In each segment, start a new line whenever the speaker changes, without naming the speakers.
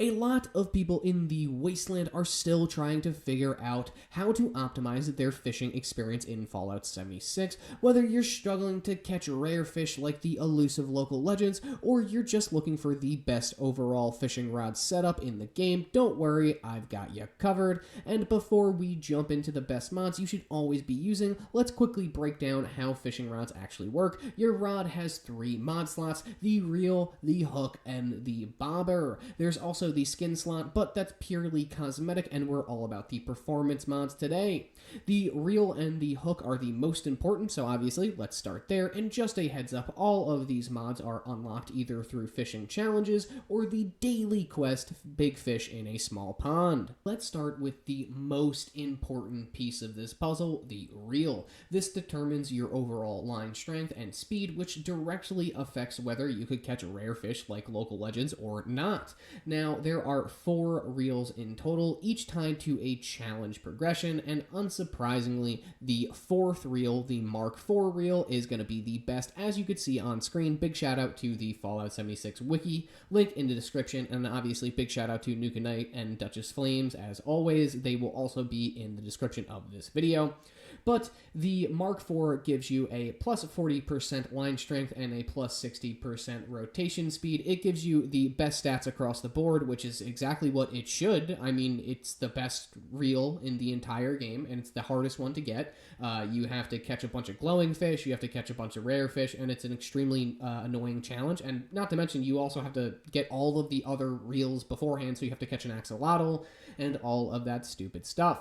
A lot of people in the wasteland are still trying to figure out how to optimize their fishing experience in Fallout 76, whether you're struggling to catch rare fish like the elusive local legends, or you're just looking for the best overall fishing rod setup in the game. Don't worry, I've got you covered. And before we jump into the best mods you should always be using, let's quickly break down how fishing rods actually work. Your rod has 3 mod slots: the reel, the hook, and the bobber. There's also the skin slot, but that's purely cosmetic, and we're all about the performance mods today. The reel and the hook are the most important, so obviously let's start there. And just a heads up, all of these mods are unlocked either through fishing challenges or the daily quest Big Fish in a Small Pond. Let's start with the most important piece of this puzzle, the reel. This determines your overall line strength and speed, which directly affects whether you could catch rare fish like local legends or not. Now, there are 4 reels in total, each tied to a challenge progression, and unsurprisingly, the 4th reel, the Mark IV reel, is going to be the best, as you could see on screen. Big shout out to the Fallout 76 Wiki, link in the description, and obviously big shout out to NukaKnights and TheDuchessFlame. As always, they will also be in the description of this video. But the Mark IV gives you a plus 40% line strength and a plus 60% rotation speed. It gives you the best stats across the board, which is exactly what it should. I mean, it's the best reel in the entire game, and it's the hardest one to get. You have to catch a bunch of glowing fish, you have to catch a bunch of rare fish, and it's an extremely annoying challenge. And not to mention, you also have to get all of the other reels beforehand, so you have to catch an axolotl and all of that stupid stuff.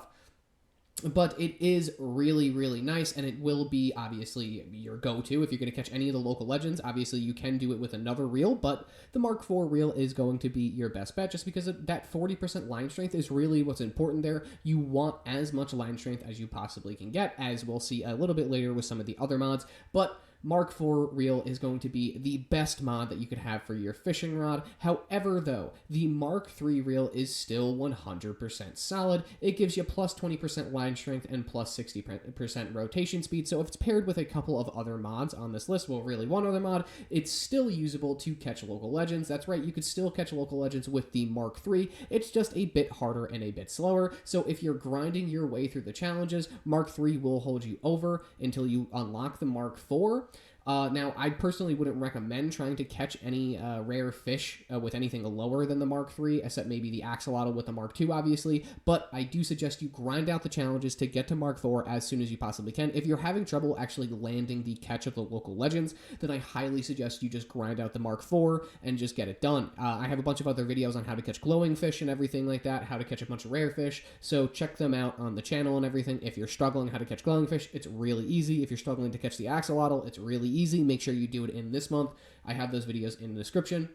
But it is really, really nice, and it will be, obviously, your go-to if you're going to catch any of the local legends. Obviously, you can do it with another reel, but the Mark IV reel is going to be your best bet, just because that 40% line strength is really what's important there. You want as much line strength as you possibly can get, as we'll see a little bit later with some of the other mods, but Mark IV reel is going to be the best mod that you could have for your fishing rod. However, though, the Mark III reel is still 100% solid. It gives you plus 20% line strength and plus 60% rotation speed, so if it's paired with a couple of other mods on this list, well, really one other mod, it's still usable to catch local legends. That's right, you could still catch local legends with the Mark III. It's just a bit harder and a bit slower, so if you're grinding your way through the challenges, Mark III will hold you over until you unlock the Mark IV. Now, I personally wouldn't recommend trying to catch any rare fish with anything lower than the Mark III, except maybe the Axolotl with the Mark II, obviously, but I do suggest you grind out the challenges to get to Mark IV as soon as you possibly can. If you're having trouble actually landing the catch of the local legends, then I highly suggest you just grind out the Mark IV and just get it done. I have a bunch of other videos on how to catch glowing fish and everything like that, how to catch a bunch of rare fish, so check them out on the channel and everything. If you're struggling how to catch glowing fish, it's really easy. If you're struggling to catch the Axolotl, it's really easy. Make sure you do it in this month. I have those videos in the description.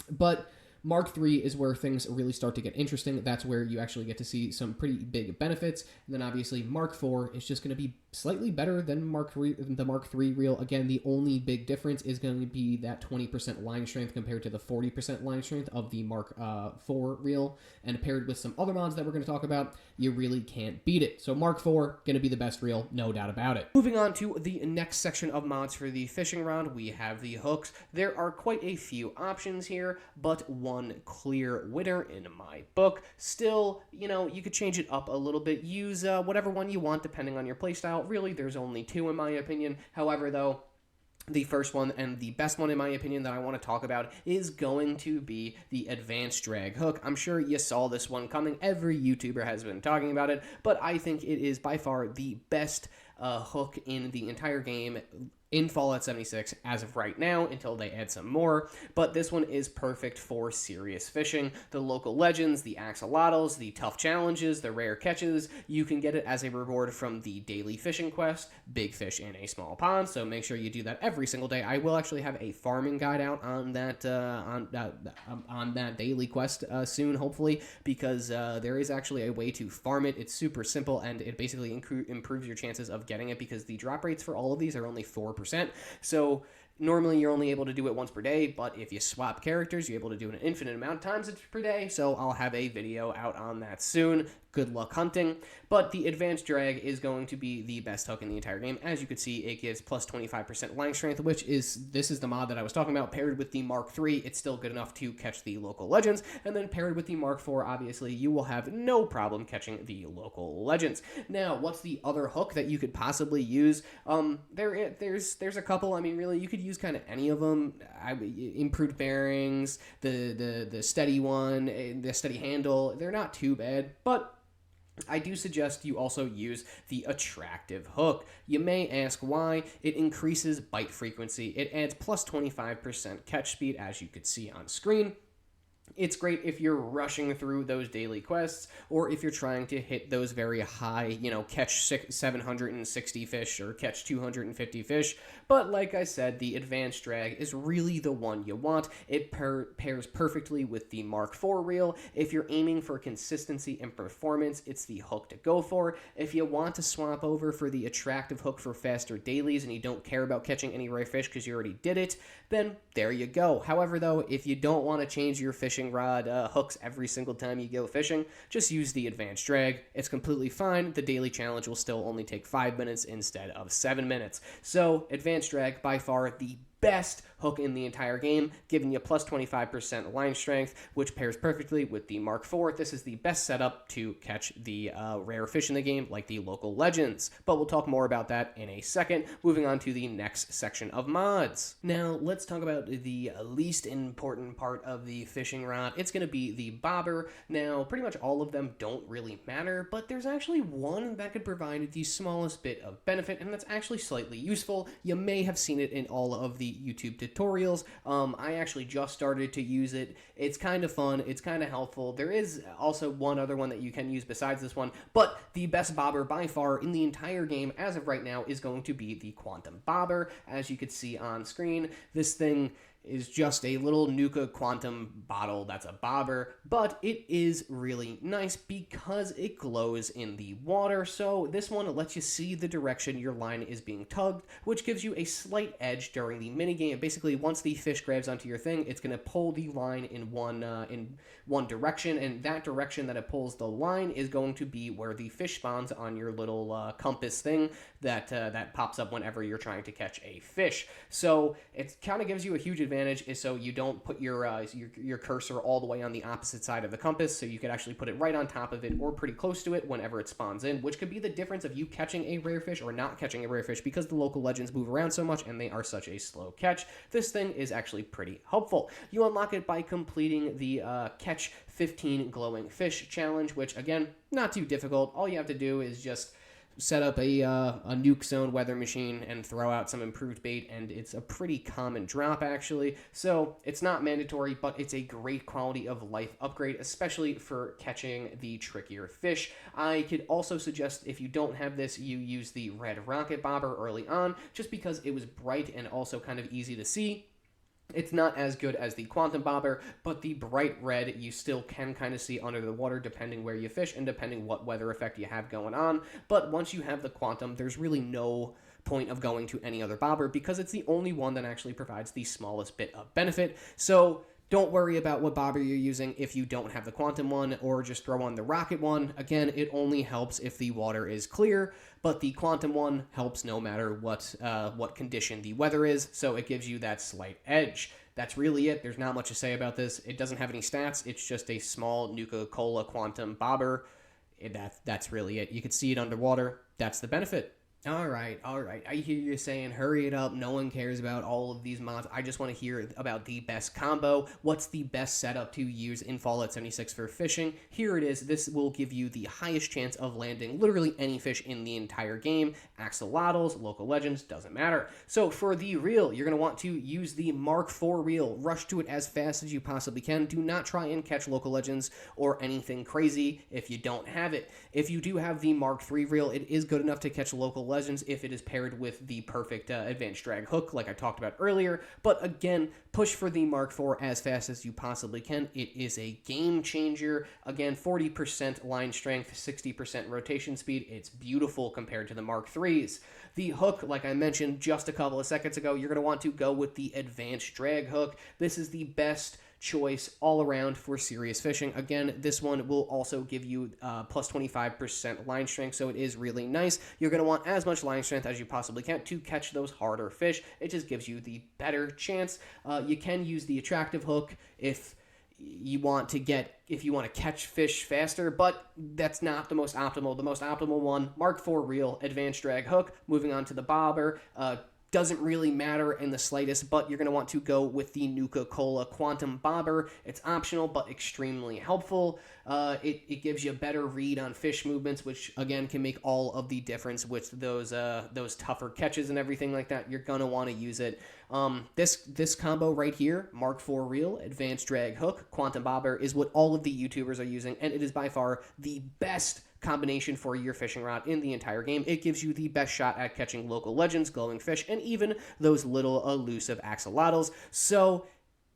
But Mark III is where things really start to get interesting. That's where you actually get to see some pretty big benefits. And then obviously Mark IV is just going to be slightly better than the Mark III reel. Again, the only big difference is going to be that 20% line strength compared to the 40% line strength of the Mark IV reel. And paired with some other mods that we're going to talk about, you really can't beat it. So Mark IV, going to be the best reel, no doubt about it. Moving on to the next section of mods for the fishing rod, we have the hooks. There are quite a few options here, but one clear winner in my book. Still, you could change it up a little bit. Use whatever one you want depending on your playstyle. Really, there's only 2 in my opinion. However, though, the first one and the best one in my opinion that I want to talk about is going to be the advanced drag hook. I'm sure you saw this one coming. Every YouTuber has been talking about it, but I think it is by far the best hook in the entire game in Fallout 76 as of right now, until they add some more. But this one is perfect for serious fishing. The local legends, the axolotls, the tough challenges, the rare catches, you can get it as a reward from the daily fishing quest, Big Fish in a Small Pond, so make sure you do that every single day. I will actually have a farming guide out on that on that daily quest soon, hopefully, because there is actually a way to farm it. It's super simple, and it basically improves your chances of getting it, because the drop rates for all of these are only 4%. So Normally, you're only able to do it once per day, but if you swap characters, you're able to do it an infinite amount of times per day, so I'll have a video out on that soon. Good luck hunting. But the advanced drag is going to be the best hook in the entire game. As you can see, it gives plus 25% line strength, this is the mod that I was talking about. Paired with the Mark III, it's still good enough to catch the local legends. And then paired with the Mark IV, obviously, you will have no problem catching the local legends. Now, what's the other hook that you could possibly use? There's a couple. I mean, really, you could use kind of any of them. Improved bearings, the steady one, the steady handle. They're not too bad, but I do suggest you also use the attractive hook. You may ask why. It increases bite frequency. It adds plus 25% catch speed, as you could see on screen. It's great if you're rushing through those daily quests, or if you're trying to hit those very high, catch 760 fish or catch 250 fish. But like I said, the advanced drag is really the one you want. It pairs perfectly with the Mark IV reel. If you're aiming for consistency and performance, it's the hook to go for. If you want to swap over for the attractive hook for faster dailies and you don't care about catching any rare fish because you already did it, then there you go. However, though, if you don't want to change your fishing rod hooks every single time you go fishing, just use the advanced drag. It's completely fine. The daily challenge will still only take 5 minutes instead of 7 minutes. So advanced drag, by far the best hook in the entire game, giving you plus 25% line strength, which pairs perfectly with the Mark IV. This is the best setup to catch the rare fish in the game, like the local legends. But we'll talk more about that in a second, moving on to the next section of mods. Now, let's talk about the least important part of the fishing rod. It's going to be the bobber. Now, pretty much all of them don't really matter, but there's actually one that could provide the smallest bit of benefit, and that's actually slightly useful. You may have seen it in all of the YouTube tutorials. I actually just started to use it. It's kind of fun. It's kind of helpful. There is also one other one that you can use besides this one, but the best bobber by far in the entire game as of right now is going to be the Quantum Bobber. As you can see on screen, this thing is just a little Nuka Quantum bottle that's a bobber, but it is really nice because it glows in the water. So this one lets you see the direction your line is being tugged, which gives you a slight edge during the minigame. Basically, once the fish grabs onto your thing, it's going to pull the line in one direction, and that direction that it pulls the line is going to be where the fish spawns on your little compass thing that pops up whenever you're trying to catch a fish. So it kind of gives you a huge advantage, is so you don't put your cursor all the way on the opposite side of the compass, so you could actually put it right on top of it or pretty close to it whenever it spawns in, which could be the difference of you catching a rare fish or not catching a rare fish, because the local legends move around so much and they are such a slow catch. This thing is actually pretty helpful. You unlock it by completing the catch 15 glowing fish challenge, which again, not too difficult. All you have to do is just set up a nuke zone weather machine and throw out some improved bait, and it's a pretty common drop actually. So it's not mandatory, but it's a great quality of life upgrade, especially for catching the trickier fish. I could also suggest, if you don't have this, you use the red rocket bobber early on, just because it was bright and also kind of easy to see. It's not as good as the Quantum Bobber, but the bright red you still can kind of see under the water depending where you fish and depending what weather effect you have going on. But once you have the Quantum, there's really no point of going to any other bobber because it's the only one that actually provides the smallest bit of benefit. So don't worry about what bobber you're using if you don't have the Quantum one, or just throw on the rocket one. Again, it only helps if the water is clear, but the Quantum one helps no matter what condition the weather is, so it gives you that slight edge. That's really it. There's not much to say about this. It doesn't have any stats. It's just a small Nuka-Cola Quantum bobber. That's really it. You can see it underwater. That's the benefit. All right. I hear you saying, hurry it up. No one cares about all of these mods. I just want to hear about the best combo. What's the best setup to use in Fallout 76 for fishing? Here it is. This will give you the highest chance of landing literally any fish in the entire game. Axolotls, local legends, doesn't matter. So for the reel, you're going to want to use the Mark IV reel. Rush to it as fast as you possibly can. Do not try and catch local legends or anything crazy if you don't have it. If you do have the Mark III reel, it is good enough to catch local legends if it is paired with the perfect advanced drag hook like I talked about earlier. But again, push for the Mark IV as fast as you possibly can. It is a game changer. Again, 40% line strength, 60% rotation speed. It's beautiful compared to the Mark IIIs. The hook, like I mentioned just a couple of seconds ago, you're going to want to go with the advanced drag hook. This is the best choice all around for serious fishing. Again, this one will also give you plus 25% line strength, so it is really nice. You're going to want as much line strength as you possibly can to catch those harder fish. It just gives you the better chance. You can use the attractive hook if you want to catch fish faster, but that's not the most optimal. The most optimal one, Mark IV reel, advanced drag hook. Moving on to the bobber, doesn't really matter in the slightest, but you're going to want to go with the Nuka-Cola Quantum Bobber. It's optional, but extremely helpful. It gives you a better read on fish movements, which, again, can make all of the difference with those tougher catches and everything like that. You're going to want to use it. This combo right here, Mark IV reel, advanced drag hook, Quantum Bobber, is what all of the YouTubers are using, and it is by far the best combination for your fishing rod in the entire game. It gives you the best shot at catching local legends, glowing fish, and even those little elusive axolotls. So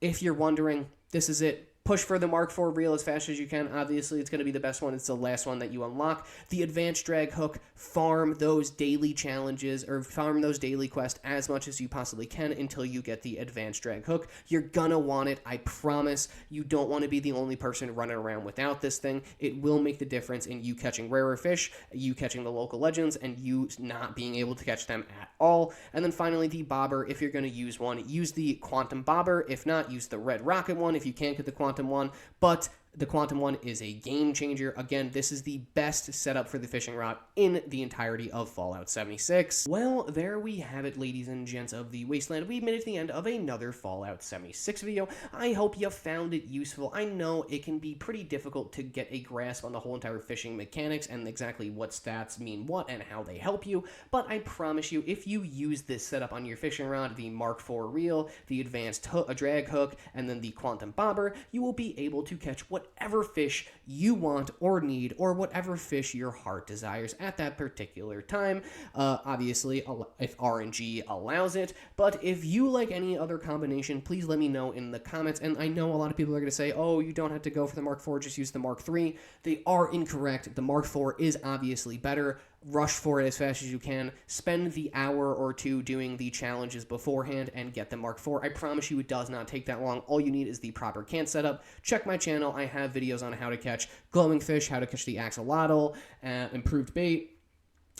if you're wondering, this is it. Push for the Mark IV reel as fast as you can. Obviously, it's going to be the best one. It's the last one that you unlock. The advanced drag hook, farm those daily challenges or farm those daily quests as much as you possibly can until you get the advanced drag hook. You're going to want it. I promise. You don't want to be the only person running around without this thing. It will make the difference in you catching rarer fish, you catching the local legends, and you not being able to catch them at all. And then finally, the bobber. If you're going to use one, use the Quantum Bobber. If not, use the Red Rocket one if you can't get the Quantum one, but the Quantum one is a game changer. Again, this is the best setup for the fishing rod in the entirety of Fallout 76. Well, there we have it, ladies and gents of the Wasteland. We made it to the end of another Fallout 76 video. I hope you found it useful. I know it can be pretty difficult to get a grasp on the whole entire fishing mechanics and exactly what stats mean what and how they help you, but I promise you, if you use this setup on your fishing rod, the Mark IV reel, the advanced drag hook, and then the Quantum Bobber, you will be able to catch whatever fish you want or need, or whatever fish your heart desires at that particular time. Obviously, if RNG allows it, but if you like any other combination, please let me know in the comments. And I know a lot of people are going to say, oh, you don't have to go for the Mark IV, just use the Mark III. They are incorrect. The Mark IV is obviously better. Rush for it as fast as you can. Spend the hour or two doing the challenges beforehand and get the Mark IV. I promise you it does not take that long. All you need is the proper can setup. Check my channel. I have videos on how to catch glowing fish, how to catch the axolotl, improved bait,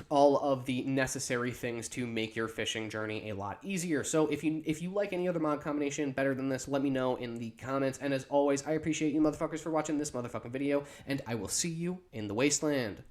all of the necessary things to make your fishing journey a lot easier. So if you like any other mod combination better than this, let me know in the comments. And as always, I appreciate you motherfuckers for watching this motherfucking video, and I will see you in the Wasteland.